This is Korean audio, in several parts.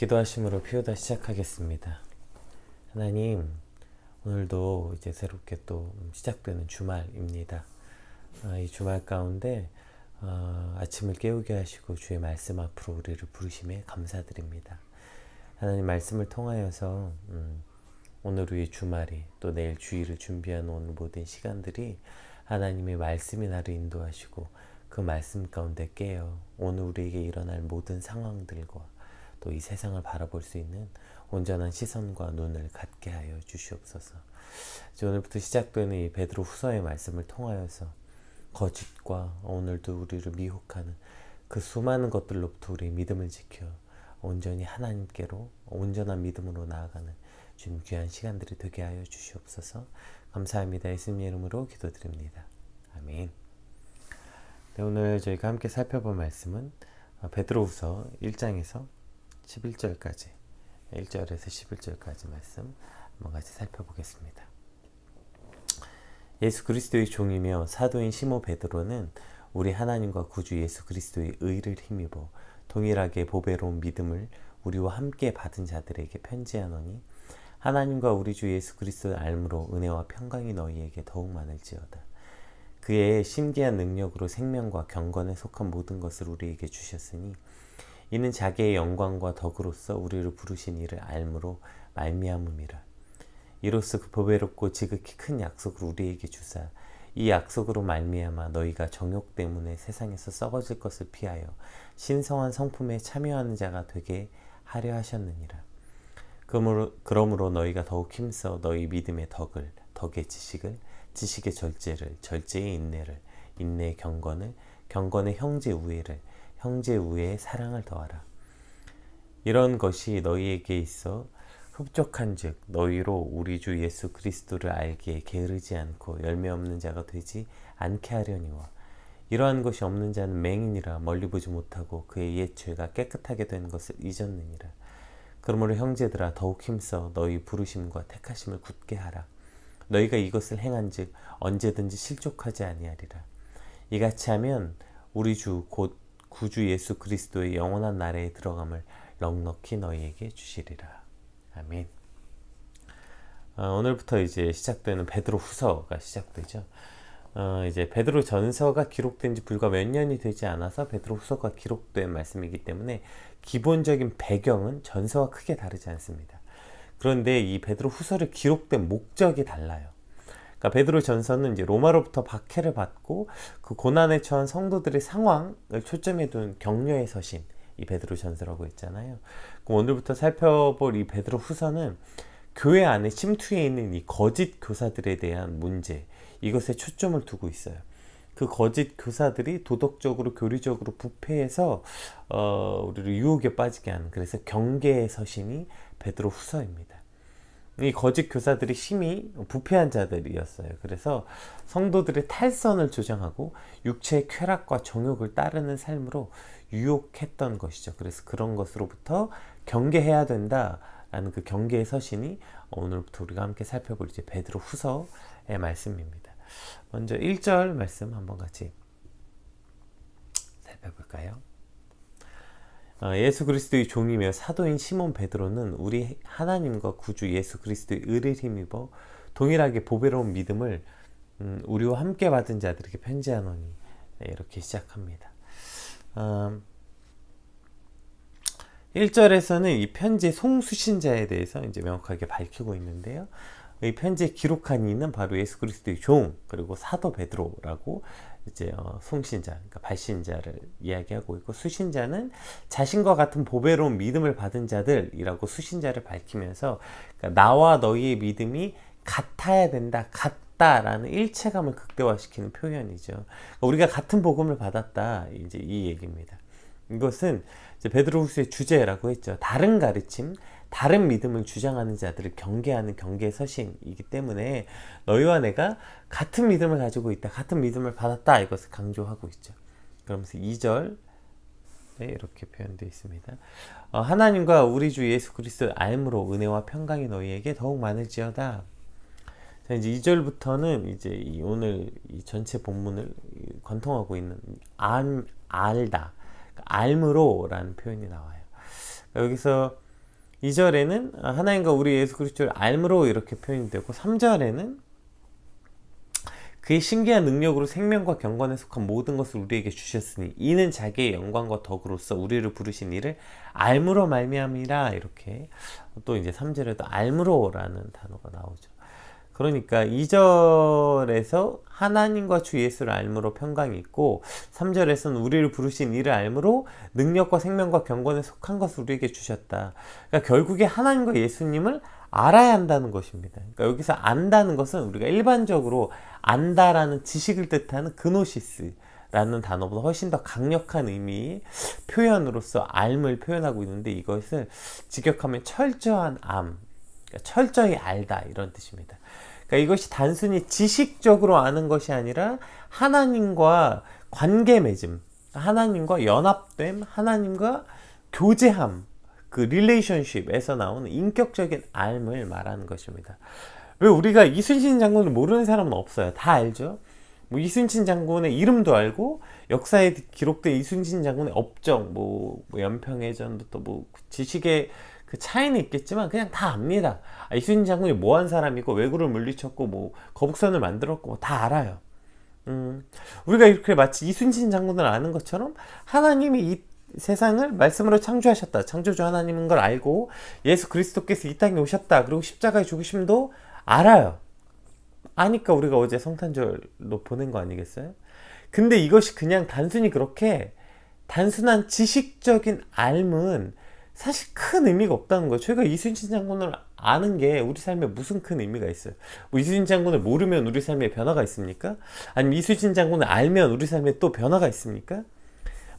기도하심으로 피우다 시작하겠습니다. 하나님, 오늘도 이제 새롭게 또 시작되는 주말입니다. 이 주말 가운데 아침을 깨우게 하시고 주의 말씀 앞으로 우리를 부르심에 감사드립니다. 하나님 말씀을 통하여서 오늘 우리 주말이 또 내일 주일을 준비한 오늘 모든 시간들이 하나님의 말씀이 나를 인도하시고 그 말씀 가운데 깨어 오늘 우리에게 일어날 모든 상황들과 또 이 세상을 바라볼 수 있는 온전한 시선과 눈을 갖게 하여 주시옵소서. 오늘부터 시작되는 이 베드로 후서의 말씀을 통하여서 거짓과 오늘도 우리를 미혹하는 그 수많은 것들로부터 우리의 믿음을 지켜 온전히 하나님께로 온전한 믿음으로 나아가는 주님 귀한 시간들이 되게 하여 주시옵소서. 감사합니다. 예수님 이름으로 기도드립니다. 아멘. 네, 오늘 저희가 함께 살펴볼 말씀은 베드로후서 1장에서 11절까지 1절에서 11절까지 말씀 한번 같이 살펴보겠습니다. 예수 그리스도의 종이며 사도인 시몬 베드로는 우리 하나님과 구주 예수 그리스도의 의를 힘입어 동일하게 보배로운 믿음을 우리와 함께 받은 자들에게 편지하노니 하나님과 우리 주 예수 그리스도를 알므로 은혜와 평강이 너희에게 더욱 많을지어다. 그의 신기한 능력으로 생명과 경건에 속한 모든 것을 우리에게 주셨으니 이는 자기의 영광과 덕으로서 우리를 부르신 이를 알므로 말미암음이라. 이로써 그 보배롭고 지극히 큰 약속을 우리에게 주사 이 약속으로 말미암아 너희가 정욕 때문에 세상에서 썩어질 것을 피하여 신성한 성품에 참여하는 자가 되게 하려 하셨느니라. 그러므로 너희가 더욱 힘써 너희 믿음의 덕을, 덕의 지식을, 지식의 절제를, 절제의 인내를, 인내의 경건을, 경건의 형제 우애를, 형제 우애의 사랑을 더하라. 이런 것이 너희에게 있어 흡족한즉 너희로 우리 주 예수 그리스도를 알기에 게으르지 않고 열매 없는 자가 되지 않게 하려니와 이러한 것이 없는 자는 맹인이라 멀리 보지 못하고 그의 옛 죄가 깨끗하게 된 것을 잊었느니라. 그러므로 형제들아 더욱 힘써 너희 부르심과 택하심을 굳게 하라. 너희가 이것을 행한즉 언제든지 실족하지 아니하리라. 이같이 하면 우리 주 곧 구주 예수 그리스도의 영원한 나라에 들어감을 넉넉히 너희에게 주시리라. 아멘. 오늘부터 이제 시작되는 베드로 후서가 시작되죠. 이제 베드로 전서가 기록된 지 불과 몇 년이 되지 않아서 베드로 후서가 기록된 말씀이기 때문에 기본적인 배경은 전서와 크게 다르지 않습니다. 그런데 이 베드로 후서를 기록된 목적이 달라요. 그러니까 베드로 전서는 이제 로마로부터 박해를 받고 그 고난에 처한 성도들의 상황을 초점에 둔 격려의 서신, 이 베드로 전서라고 했잖아요. 오늘부터 살펴볼 이 베드로 후서는 교회 안에 침투해 있는 이 거짓 교사들에 대한 문제, 이것에 초점을 두고 있어요. 그 거짓 교사들이 도덕적으로 교리적으로 부패해서 우리를 유혹에 빠지게 하는, 그래서 경계의 서신이 베드로 후서입니다. 이 거짓 교사들이 심히 부패한 자들이었어요. 그래서 성도들의 탈선을 조장하고 육체의 쾌락과 정욕을 따르는 삶으로 유혹했던 것이죠. 그래서 그런 것으로부터 경계해야 된다라는 그 경계의 서신이 오늘부터 우리가 함께 살펴볼 이제 베드로 후서의 말씀입니다. 먼저 1절 말씀 한번 같이 살펴볼까요? 예수 그리스도의 종이며 사도인 시몬 베드로는 우리 하나님과 구주 예수 그리스도의 의를 힘입어 동일하게 보배로운 믿음을 우리와 함께 받은 자들에게 편지하노니, 이렇게 시작합니다. 1절에서는 이 편지의 송수신자에 대해서 이제 명확하게 밝히고 있는데요. 이 편지에 기록한 이는 바로 예수 그리스도의 종, 그리고 사도 베드로라고 이제 송신자, 그러니까 발신자를 이야기하고 있고, 수신자는 자신과 같은 보배로운 믿음을 받은 자들이라고 수신자를 밝히면서, 그러니까 나와 너희의 믿음이 같아야 된다, 같다라는 일체감을 극대화시키는 표현이죠. 그러니까 우리가 같은 복음을 받았다, 이제 이 얘기입니다. 이것은 이제 베드로후서의 주제라고 했죠. 다른 가르침, 다른 믿음을 주장하는 자들을 경계하는 경계의 서신이기 때문에 너희와 내가 같은 믿음을 가지고 있다, 같은 믿음을 받았다, 이것을 강조하고 있죠. 그러면서 2절에 이렇게 표현되어 있습니다. 하나님과 우리 주 예수 그리스도를 알므로 은혜와 평강이 너희에게 더욱 많을지어다. 자, 이제 2절부터는 이제 오늘 이 전체 본문을 관통하고 있는 알다, 알므로라는 표현이 나와요. 여기서 2절에는 하나님과 우리 예수 그리스도를 알므로 이렇게 표현되고 3절에는 그의 신기한 능력으로 생명과 경건에 속한 모든 것을 우리에게 주셨으니 이는 자기의 영광과 덕으로서 우리를 부르신 이를 알므로 말미암이라. 이렇게 또 이제 3절에도 알므로라는 단어가 나오죠. 그러니까 2절에서 하나님과 주 예수를 알므로 평강이 있고 3절에서는 우리를 부르신 이를 알므로 능력과 생명과 경건에 속한 것을 우리에게 주셨다. 그러니까 결국에 하나님과 예수님을 알아야 한다는 것입니다. 그러니까 여기서 안다는 것은 우리가 일반적으로 안다라는 지식을 뜻하는 그노시스라는 단어보다 훨씬 더 강력한 의미의 표현으로서 알을 표현하고 있는데, 이것을 직역하면 철저한 암, 그러니까 철저히 알다, 이런 뜻입니다. 그러니까 이것이 단순히 지식적으로 아는 것이 아니라 하나님과 관계 맺음, 하나님과 연합됨, 하나님과 교제함, 그 릴레이션십에서 나오는 인격적인 알을 말하는 것입니다. 왜 우리가 이순신 장군을 모르는 사람은 없어요. 다 알죠. 뭐 이순신 장군의 이름도 알고 역사에 기록된 이순신 장군의 업적, 뭐 연평해전부터 뭐 지식의 그 차이는 있겠지만 그냥 다 압니다. 이순신 장군이 뭐한 사람이고 왜구를 물리쳤고 뭐 거북선을 만들었고 뭐 다 알아요. 우리가 이렇게 마치 이순신 장군을 아는 것처럼 하나님이 이 세상을 말씀으로 창조하셨다, 창조주 하나님인 걸 알고 예수 그리스도께서 이 땅에 오셨다, 그리고 십자가의 죽으심도 알아요. 아니까 우리가 어제 성탄절로 보낸 거 아니겠어요? 근데 이것이 그냥 단순히 그렇게 단순한 지식적인 알은 사실 큰 의미가 없다는 거예요. 저희가 이순신 장군을 아는 게 우리 삶에 무슨 큰 의미가 있어요? 뭐 이순신 장군을 모르면 우리 삶에 변화가 있습니까? 아니면 이순신 장군을 알면 우리 삶에 또 변화가 있습니까?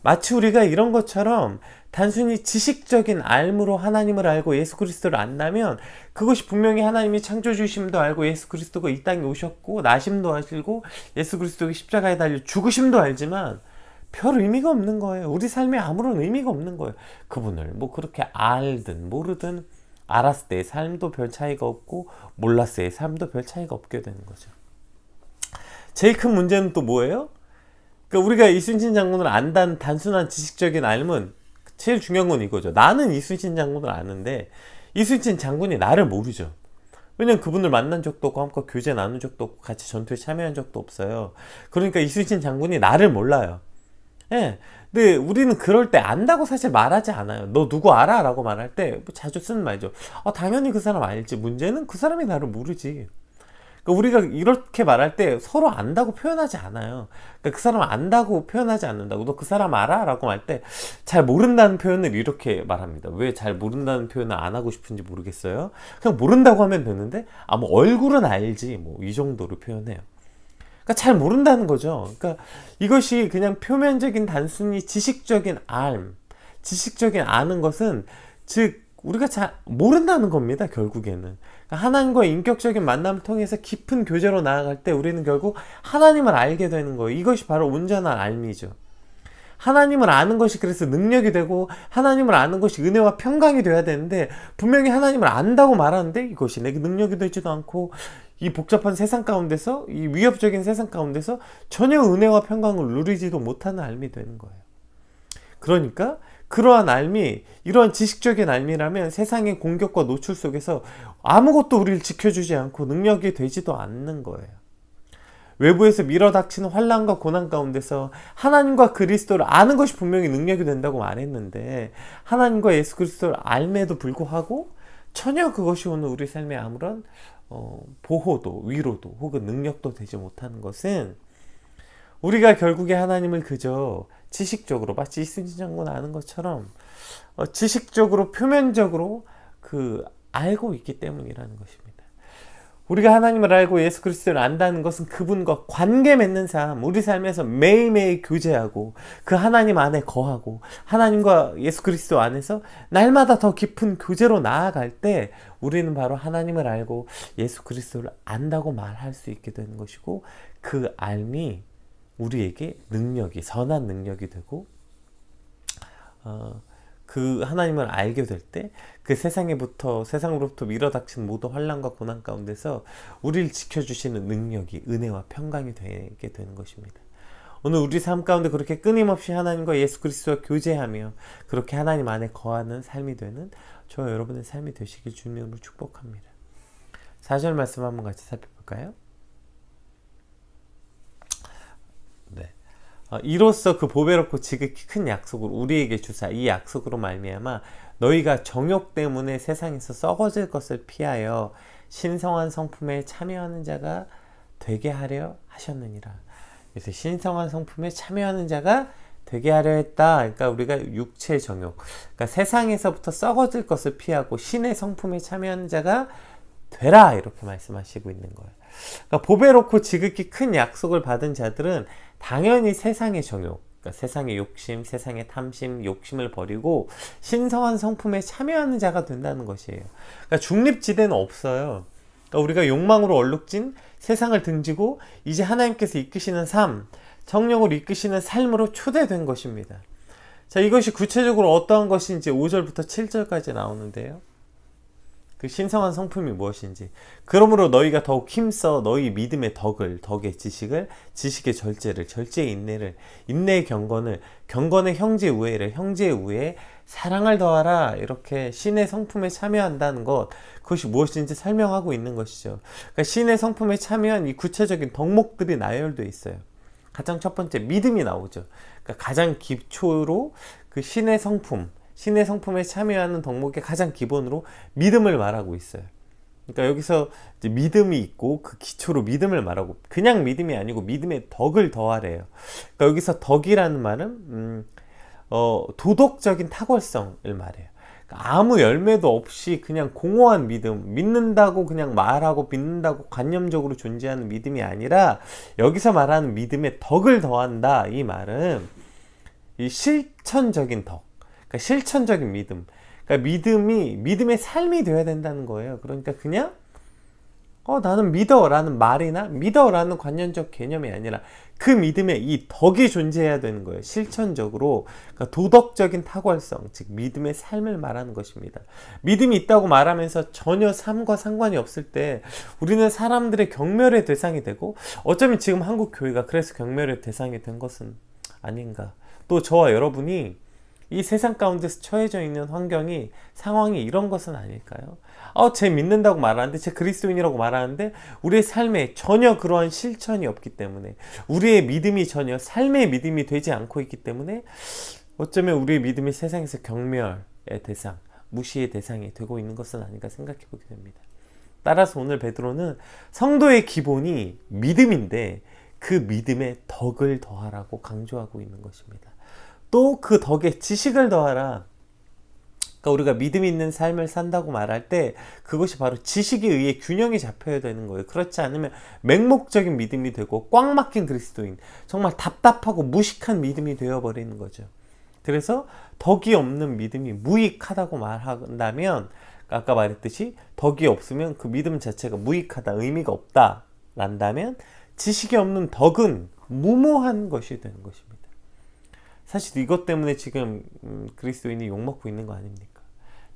마치 우리가 이런 것처럼 단순히 지식적인 알므로 하나님을 알고 예수 그리스도를 안다면 그것이 분명히 하나님이 창조주심도 알고 예수 그리스도가 이 땅에 오셨고 나심도 아시고 예수 그리스도가 십자가에 달려 죽으심도 알지만 별 의미가 없는 거예요. 우리 삶에 아무런 의미가 없는 거예요. 그분을 뭐 그렇게 알든 모르든 알았을 때의 삶도 별 차이가 없고 몰랐을 때의 삶도 별 차이가 없게 되는 거죠. 제일 큰 문제는 또 뭐예요? 그러니까 우리가 이순신 장군을 안다는 단순한 지식적인 알면 제일 중요한 건 이거죠. 나는 이순신 장군을 아는데 이순신 장군이 나를 모르죠. 왜냐면 그분을 만난 적도 없고 함께 교제 나눈 적도 없고 같이 전투에 참여한 적도 없어요. 그러니까 이순신 장군이 나를 몰라요. 예. 근데 우리는 그럴 때 안다고 사실 말하지 않아요. 너 누구 알아? 라고 말할 때 자주 쓰는 말이죠. 당연히 그 사람 알지. 문제는 그 사람이 나를 모르지. 그러니까 우리가 이렇게 말할 때 서로 안다고 표현하지 않아요. 그러니까 그 사람 안다고 표현하지 않는다고. 너 그 사람 알아? 라고 말 때 잘 모른다는 표현을 이렇게 말합니다. 왜 잘 모른다는 표현을 안 하고 싶은지 모르겠어요. 그냥 모른다고 하면 되는데 뭐 얼굴은 알지, 뭐 이 정도로 표현해요. 그러니까 잘 모른다는 거죠. 그러니까 이것이 그냥 표면적인 단순히 지식적인 지식적인 아는 것은 즉 우리가 잘 모른다는 겁니다. 결국에는 그러니까 하나님과의 인격적인 만남을 통해서 깊은 교제로 나아갈 때 우리는 결국 하나님을 알게 되는 거예요. 이것이 바로 온전한 알미죠. 하나님을 아는 것이 그래서 능력이 되고 하나님을 아는 것이 은혜와 평강이 돼야 되는데 분명히 하나님을 안다고 말하는데 이것이 내게 능력이 되지도 않고 이 복잡한 세상 가운데서 이 위협적인 세상 가운데서 전혀 은혜와 평강을 누리지도 못하는 알미 되는 거예요. 그러니까 그러한 알미, 이러한 지식적인 알미라면 세상의 공격과 노출 속에서 아무것도 우리를 지켜주지 않고 능력이 되지도 않는 거예요. 외부에서 밀어닥치는 환난과 고난 가운데서 하나님과 그리스도를 아는 것이 분명히 능력이 된다고 말했는데 하나님과 예수 그리스도를 알매도 불구하고 전혀 그것이 오늘 우리 삶에 아무런 보호도, 위로도 혹은 능력도 되지 못하는 것은 우리가 결국에 하나님을 그저 지식적으로 마치 이순신 장군 아는 것처럼 지식적으로 표면적으로 알고 있기 때문이라는 것입니다. 우리가 하나님을 알고 예수 그리스도를 안다는 것은 그분과 관계 맺는 삶, 우리 삶에서 매일매일 교제하고 그 하나님 안에 거하고 하나님과 예수 그리스도 안에서 날마다 더 깊은 교제로 나아갈 때 우리는 바로 하나님을 알고 예수 그리스도를 안다고 말할 수 있게 되는 것이고 그 알미 우리에게 선한 능력이 되고 그 하나님을 알게 될 때 그 세상으로부터 밀어닥친 모든 환난과 고난 가운데서 우리를 지켜주시는 능력이 은혜와 평강이 되게 되는 것입니다. 오늘 우리 삶 가운데 그렇게 끊임없이 하나님과 예수 그리스도와 교제하며 그렇게 하나님 안에 거하는 삶이 되는 저와 여러분의 삶이 되시길 주님으로 축복합니다. 4절 말씀 한번 같이 살펴볼까요? 네. 이로써 그 보배롭고 지극히 큰 약속을 우리에게 주사 이 약속으로 말미암아 너희가 정욕 때문에 세상에서 썩어질 것을 피하여 신성한 성품에 참여하는 자가 되게 하려 하셨느니라. 그래서 신성한 성품에 참여하는 자가 되게 하려 했다. 그러니까 우리가 육체 정욕, 그러니까 세상에서부터 썩어질 것을 피하고 신의 성품에 참여하는 자가 되라, 이렇게 말씀하시고 있는 거예요. 그러니까 보배롭고 지극히 큰 약속을 받은 자들은 당연히 세상의 정욕, 그러니까 세상의 욕심, 세상의 탐심, 욕심을 버리고 신성한 성품에 참여하는 자가 된다는 것이에요. 그러니까 중립지대는 없어요. 그러니까 우리가 욕망으로 얼룩진 세상을 등지고 이제 하나님께서 이끄시는 삶, 성령으로 이끄시는 삶으로 초대된 것입니다. 자, 이것이 구체적으로 어떠한 것인지 5절부터 7절까지 나오는데요. 그 신성한 성품이 무엇인지. 그러므로 너희가 더욱 힘써 너희 믿음의 덕의 지식을, 지식의 절제를, 절제의 인내를, 인내의 경건을, 경건의 형제의 우애를, 형제의 우애에 사랑을 더하라. 이렇게 신의 성품에 참여한다는 것, 그것이 무엇인지 설명하고 있는 것이죠. 그러니까 신의 성품에 참여한 이 구체적인 덕목들이 나열되어 있어요. 가장 첫 번째 믿음이 나오죠. 그러니까 가장 기초로 그 신의 성품에 참여하는 덕목의 가장 기본으로 믿음을 말하고 있어요. 그러니까 여기서 이제 믿음이 있고 그 기초로 믿음을 말하고, 그냥 믿음이 아니고 믿음의 덕을 더하래요. 그러니까 여기서 덕이라는 말은 도덕적인 탁월성을 말해요. 그러니까 아무 열매도 없이 그냥 공허한 믿음, 믿는다고 그냥 말하고 믿는다고 관념적으로 존재하는 믿음이 아니라 여기서 말하는 믿음의 덕을 더한다. 이 말은 이 실천적인 덕, 그러니까 실천적인 믿음, 그러니까 믿음이 믿음의 삶이 되어야 된다는 거예요. 그러니까 그냥 나는 믿어라는 말이나 믿어라는 관념적 개념이 아니라 그 믿음에 이 덕이 존재해야 되는 거예요. 실천적으로. 그러니까 도덕적인 탁월성, 즉 믿음의 삶을 말하는 것입니다. 믿음이 있다고 말하면서 전혀 삶과 상관이 없을 때 우리는 사람들의 경멸의 대상이 되고, 어쩌면 지금 한국 교회가 그래서 경멸의 대상이 된 것은 아닌가. 또 저와 여러분이 이 세상 가운데서 처해져 있는 환경이, 상황이 이런 것은 아닐까요? 쟤 믿는다고 말하는데, 쟤 그리스도인이라고 말하는데 우리의 삶에 전혀 그러한 실천이 없기 때문에, 우리의 믿음이 전혀 삶의 믿음이 되지 않고 있기 때문에 어쩌면 우리의 믿음이 세상에서 경멸의 대상, 무시의 대상이 되고 있는 것은 아닌가 생각해 보게 됩니다. 따라서 오늘 베드로는 성도의 기본이 믿음인데 그 믿음에 덕을 더하라고 강조하고 있는 것입니다. 또 그 덕에 지식을 더하라. 그러니까 우리가 믿음 있는 삶을 산다고 말할 때 그것이 바로 지식에 의해 균형이 잡혀야 되는 거예요. 그렇지 않으면 맹목적인 믿음이 되고 꽉 막힌 그리스도인, 정말 답답하고 무식한 믿음이 되어버리는 거죠. 그래서 덕이 없는 믿음이 무익하다고 말한다면, 아까 말했듯이 덕이 없으면 그 믿음 자체가 무익하다, 의미가 없다 란다면, 지식이 없는 덕은 무모한 것이 되는 것입니다. 사실 이것 때문에 지금 그리스도인이 욕먹고 있는 거 아닙니까?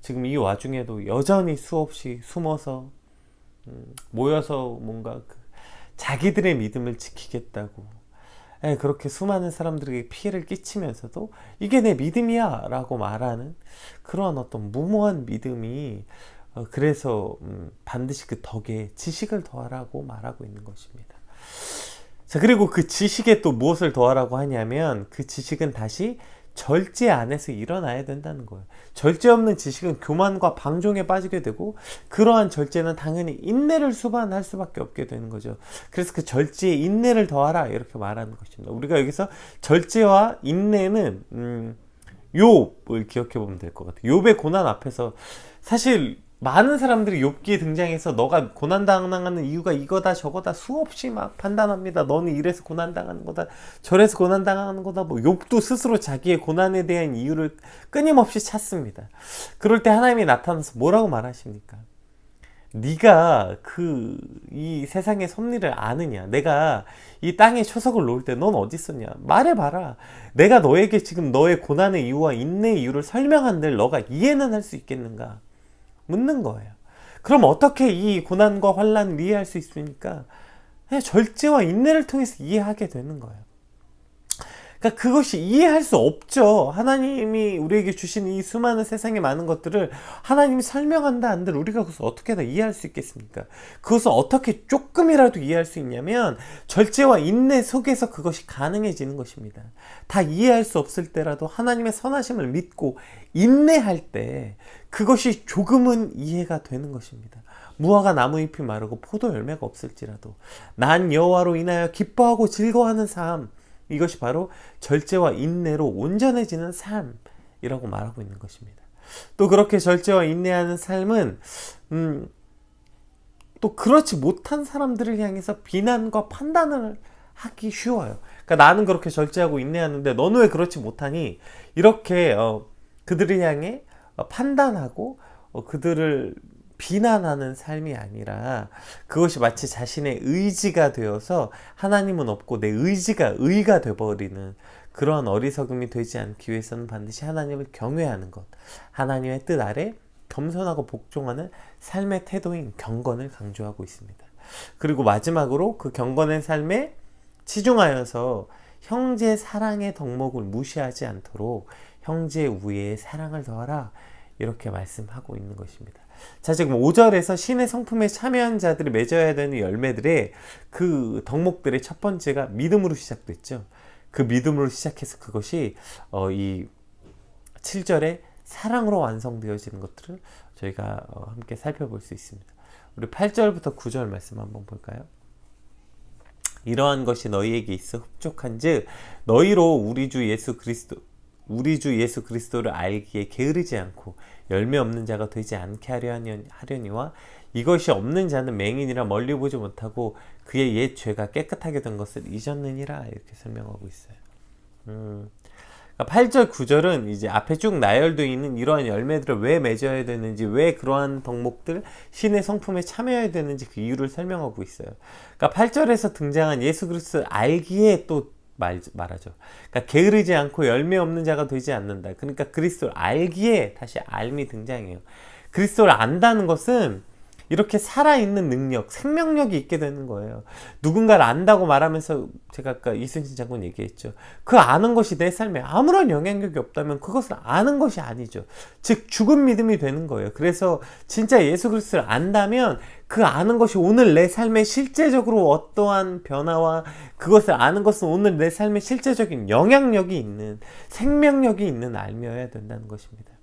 지금 이 와중에도 여전히 수없이 숨어서 모여서 뭔가 자기들의 믿음을 지키겠다고 그렇게 수많은 사람들에게 피해를 끼치면서도 이게 내 믿음이야 라고 말하는 그런 어떤 무모한 믿음이, 그래서 반드시 그 덕에 지식을 더하라고 말하고 있는 것입니다. 자, 그리고 그 지식에 또 무엇을 더하라고 하냐면, 그 지식은 다시 절제 안에서 일어나야 된다는 거예요. 절제 없는 지식은 교만과 방종에 빠지게 되고, 그러한 절제는 당연히 인내를 수반할 수밖에 없게 되는 거죠. 그래서 그 절제에 인내를 더하라 이렇게 말하는 것입니다. 우리가 여기서 절제와 인내는 욥을 기억해 보면 될 것 같아요. 욥의 고난 앞에서 사실 많은 사람들이 욥기에 등장해서 너가 고난당하는 이유가 이거다 저거다 수없이 막 판단합니다. 너는 이래서 고난당하는 거다, 저래서 고난당하는 거다. 뭐 욥도 스스로 자기의 고난에 대한 이유를 끊임없이 찾습니다. 그럴 때 하나님이 나타나서 뭐라고 말하십니까? 네가 이 세상의 섭리를 아느냐? 내가 이 땅에 초석을 놓을 때 넌 어디 있었냐? 말해봐라. 내가 너에게 지금 너의 고난의 이유와 인내의 이유를 설명한들 너가 이해는 할 수 있겠는가? 묻는 거예요. 그럼 어떻게 이 고난과 환난을 이해할 수 있습니까? 절제와 인내를 통해서 이해하게 되는 거예요. 그러니까 그것이 이해할 수 없죠. 하나님이 우리에게 주신 이 수많은 세상의 많은 것들을 하나님이 설명한다 한들 우리가 그것을 어떻게 다 이해할 수 있겠습니까? 그것을 어떻게 조금이라도 이해할 수 있냐면 절제와 인내 속에서 그것이 가능해지는 것입니다. 다 이해할 수 없을 때라도 하나님의 선하심을 믿고 인내할 때 그것이 조금은 이해가 되는 것입니다. 무화과 나무잎이 마르고 포도 열매가 없을지라도 난 여호와로 인하여 기뻐하고 즐거워하는 삶, 이것이 바로 절제와 인내로 온전해지는 삶이라고 말하고 있는 것입니다. 또 그렇게 절제와 인내하는 삶은 또 그렇지 못한 사람들을 향해서 비난과 판단을 하기 쉬워요. 그러니까 나는 그렇게 절제하고 인내하는데 너는 왜 그렇지 못하니? 이렇게 그들을 향해 판단하고 그들을 비난하는 삶이 아니라 그것이 마치 자신의 의지가 되어서 하나님은 없고 내 의지가 의가 되어버리는 그런 어리석음이 되지 않기 위해서는 반드시 하나님을 경외하는 것, 하나님의 뜻 아래 겸손하고 복종하는 삶의 태도인 경건을 강조하고 있습니다. 그리고 마지막으로 그 경건의 삶에 치중하여서 형제 사랑의 덕목을 무시하지 않도록 형제 우애의 사랑을 더하라, 이렇게 말씀하고 있는 것입니다. 자, 지금 5절에서 신의 성품에 참여한 자들이 맺어야 되는 열매들의 그 덕목들의 첫 번째가 믿음으로 시작됐죠. 그 믿음으로 시작해서 그것이 이 7절에 사랑으로 완성되어지는 것들을 저희가 함께 살펴볼 수 있습니다. 우리 8절부터 9절 말씀 한번 볼까요? 이러한 것이 너희에게 있어 흡족한즉 너희로 우리 주 예수 그리스도를 알기에 게으르지 않고 열매 없는 자가 되지 않게 하려니와 이것이 없는 자는 맹인이라 멀리 보지 못하고 그의 옛 죄가 깨끗하게 된 것을 잊었느니라, 이렇게 설명하고 있어요. 8절 9절은 이제 앞에 쭉 나열되어 있는 이러한 열매들을 왜 맺어야 되는지, 왜 그러한 덕목들 신의 성품에 참여해야 되는지 그 이유를 설명하고 있어요. 그러니까 8절에서 등장한 예수 그리스도를 알기에 또 말하죠. 그러니까 게으르지 않고 열매 없는 자가 되지 않는다. 그러니까 그리스도를 알기에 다시 알미 등장해요. 그리스도를 안다는 것은 이렇게 살아있는 능력, 생명력이 있게 되는 거예요. 누군가를 안다고 말하면서 제가 아까 이순신 장군 얘기했죠. 그 아는 것이 내 삶에 아무런 영향력이 없다면 그것은 아는 것이 아니죠. 즉 죽은 믿음이 되는 거예요. 그래서 진짜 예수 그리스도를 안다면 그 아는 것이 오늘 내 삶에 실제적으로 어떠한 변화와 그것을 아는 것은 오늘 내 삶에 실제적인 영향력이 있는, 생명력이 있는 알미여야 된다는 것입니다.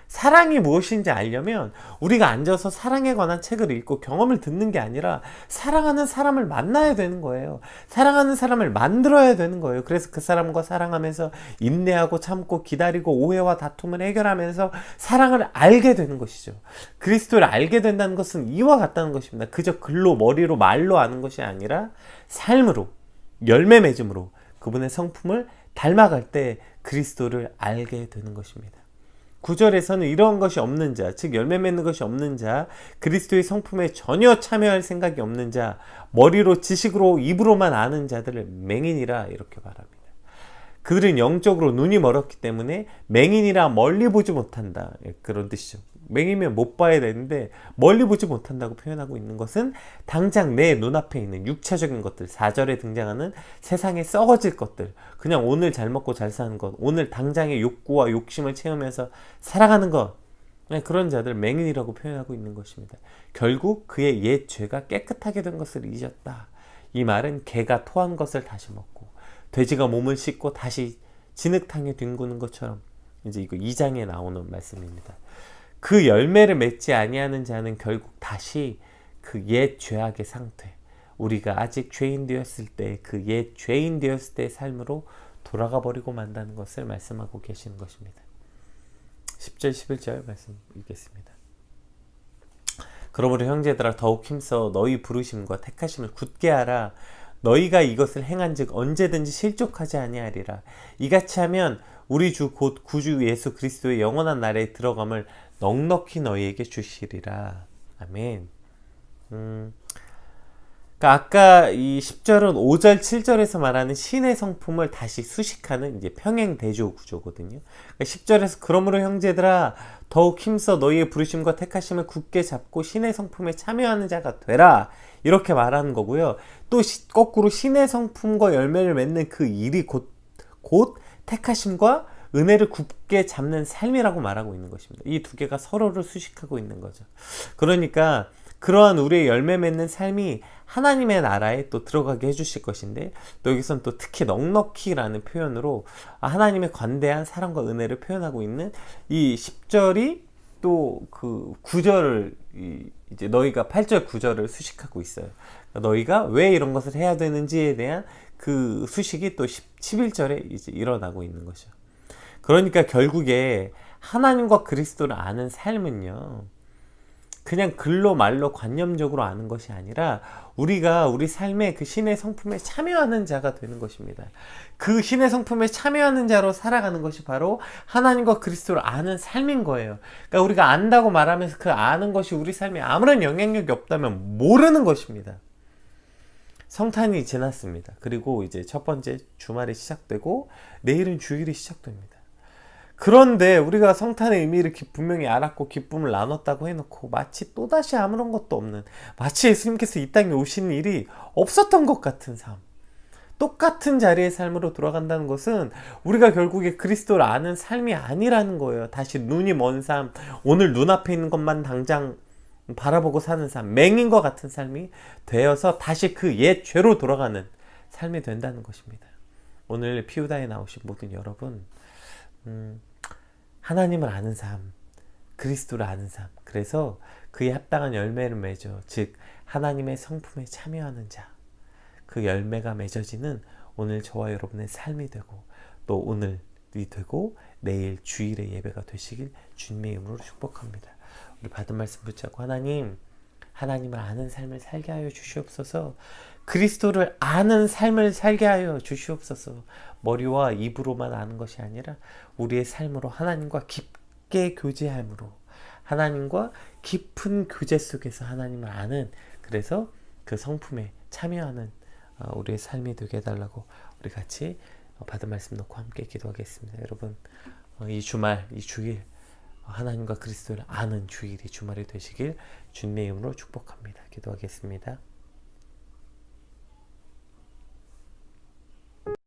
사랑이 무엇인지 알려면 우리가 앉아서 사랑에 관한 책을 읽고 경험을 듣는 게 아니라 사랑하는 사람을 만나야 되는 거예요. 사랑하는 사람을 만들어야 되는 거예요. 그래서 그 사람과 사랑하면서 인내하고 참고 기다리고 오해와 다툼을 해결하면서 사랑을 알게 되는 것이죠. 그리스도를 알게 된다는 것은 이와 같다는 것입니다. 그저 글로, 머리로, 말로 아는 것이 아니라 삶으로, 열매 맺음으로 그분의 성품을 닮아갈 때 그리스도를 알게 되는 것입니다. 9절에서는 이러한 것이 없는 자, 즉 열매 맺는 것이 없는 자, 그리스도의 성품에 전혀 참여할 생각이 없는 자, 머리로 지식으로 입으로만 아는 자들을 맹인이라, 이렇게 말합니다. 그들은 영적으로 눈이 멀었기 때문에 맹인이라 멀리 보지 못한다, 그런 뜻이죠. 맹이면 못 봐야 되는데 멀리 보지 못한다고 표현하고 있는 것은 당장 내 눈앞에 있는 육체적인 것들, 4절에 등장하는 세상에 썩어질 것들, 그냥 오늘 잘 먹고 잘 사는 것, 오늘 당장의 욕구와 욕심을 채우면서 살아가는 것, 그런 자들 맹인이라고 표현하고 있는 것입니다. 결국 그의 옛 죄가 깨끗하게 된 것을 잊었다. 이 말은 개가 토한 것을 다시 먹고 돼지가 몸을 씻고 다시 진흙탕에 뒹구는 것처럼, 이제 이거 2장에 나오는 말씀입니다. 그 열매를 맺지 아니하는 자는 결국 다시 그 옛 죄악의 상태, 우리가 아직 죄인 되었을 때 그 옛 죄인 되었을 때의 삶으로 돌아가 버리고 만다는 것을 말씀하고 계시는 것입니다. 10절 11절 말씀 읽겠습니다. 그러므로 형제들아 더욱 힘써 너희 부르심과 택하심을 굳게 하라. 너희가 이것을 행한즉 언제든지 실족하지 아니하리라. 이같이 하면 우리 주 곧 구주 예수 그리스도의 영원한 나라에 들어감을 넉넉히 너희에게 주시리라. 아멘. 그러니까 아까 이 10절은 5절 7절에서 말하는 신의 성품을 다시 수식하는 이제 평행 대조 구조거든요. 그러니까 10절에서 그러므로 형제들아 더욱 힘써 너희의 부르심과 택하심을 굳게 잡고 신의 성품에 참여하는 자가 되라, 이렇게 말하는 거고요. 또 거꾸로 신의 성품과 열매를 맺는 그 일이 곧 곧 택하심과 은혜를 굳게 잡는 삶이라고 말하고 있는 것입니다. 이 두 개가 서로를 수식하고 있는 거죠. 그러니까 그러한 우리의 열매 맺는 삶이 하나님의 나라에 또 들어가게 해주실 것인데, 또 여기서는 또 특히 넉넉히라는 표현으로 하나님의 관대한 사랑과 은혜를 표현하고 있는 이 10절이 또 그 9절을 이제 너희가 8절 9절을 수식하고 있어요. 너희가 왜 이런 것을 해야 되는지에 대한 그 수식이 또 11절에 이제 일어나고 있는 거죠. 그러니까 결국에 하나님과 그리스도를 아는 삶은요, 그냥 글로 말로 관념적으로 아는 것이 아니라 우리가 우리 삶의 그 신의 성품에 참여하는 자가 되는 것입니다. 그 신의 성품에 참여하는 자로 살아가는 것이 바로 하나님과 그리스도를 아는 삶인 거예요. 그러니까 우리가 안다고 말하면서 그 아는 것이 우리 삶에 아무런 영향력이 없다면 모르는 것입니다. 성탄이 지났습니다. 그리고 이제 첫 번째 주말이 시작되고 내일은 주일이 시작됩니다. 그런데 우리가 성탄의 의미를 분명히 알았고 기쁨을 나눴다고 해놓고 마치 또다시 아무런 것도 없는, 마치 예수님께서 이 땅에 오신 일이 없었던 것 같은 삶, 똑같은 자리의 삶으로 돌아간다는 것은 우리가 결국에 그리스도를 아는 삶이 아니라는 거예요. 다시 눈이 먼 삶, 오늘 눈앞에 있는 것만 당장 바라보고 사는 삶, 맹인과 같은 삶이 되어서 다시 그 옛 죄로 돌아가는 삶이 된다는 것입니다. 오늘 피우다에 나오신 모든 여러분, 하나님을 아는 삶, 그리스도를 아는 삶, 그래서 그에 합당한 열매를 맺어, 즉 하나님의 성품에 참여하는 자, 그 열매가 맺어지는 오늘 저와 여러분의 삶이 되고, 또 오늘이 되고 내일 주일의 예배가 되시길 주님의 이름으로 축복합니다. 우리 받은 말씀 붙잡고 하나님을 아는 삶을 살게 하여 주시옵소서. 그리스도를 아는 삶을 살게 하여 주시옵소서. 머리와 입으로만 아는 것이 아니라 우리의 삶으로 하나님과 깊게 교제함으로, 하나님과 깊은 교제 속에서 하나님을 아는, 그래서 그 성품에 참여하는 우리의 삶이 되게 해달라고 우리 같이 받은 말씀 놓고 함께 기도하겠습니다. 여러분, 이 주말, 이 주일 하나님과 그리스도를 아는 주일이 주말이 되시길 주님의 이름으로 축복합니다. 기도하겠습니다.